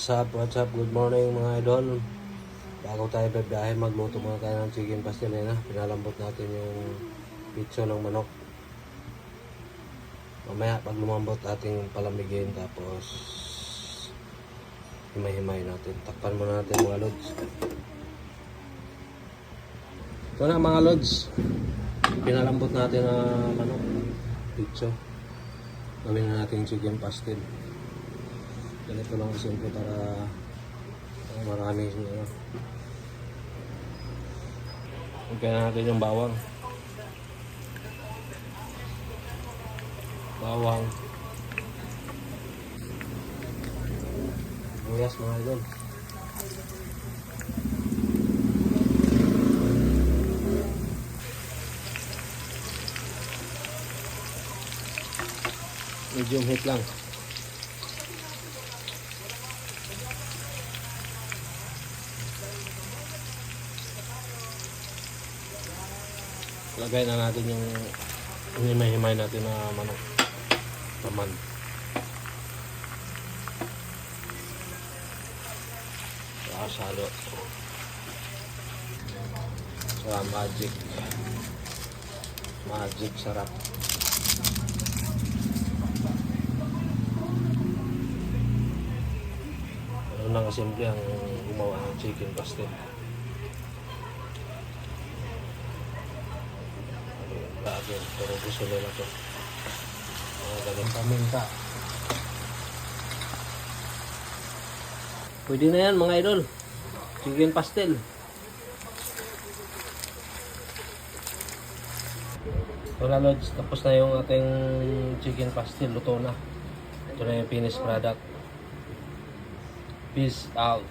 What's up, good morning mga idol. Bago tayo bibiyahe, magluto muna tayo ng chicken pastel na. Pinalambot natin yung pitso ng manok. Mamaya pag lumambot ating palamigin, tapos himay-himay natin. Takpan muna natin mga lods. Ito na mga lods, pinalambot natin na manok, pitso. Gawin na natin chicken pastel. Ganito lang simple para marami ano. Lagyan natin yung bawang. Sibuyas mga idol. Medium heat lang. Lagay na natin yung himay-himay natin na manok naman. Salo sa magic sarap. Ano lang kasimple ang gumawa ng chicken pastel. Grabe, pero gusto nila to. Dagang paminta. Pwede na yan mga idol. Chicken pastel. So na lods, tapos na yung ating chicken pastel. Luto na. Ito na yung finished product. Peace out.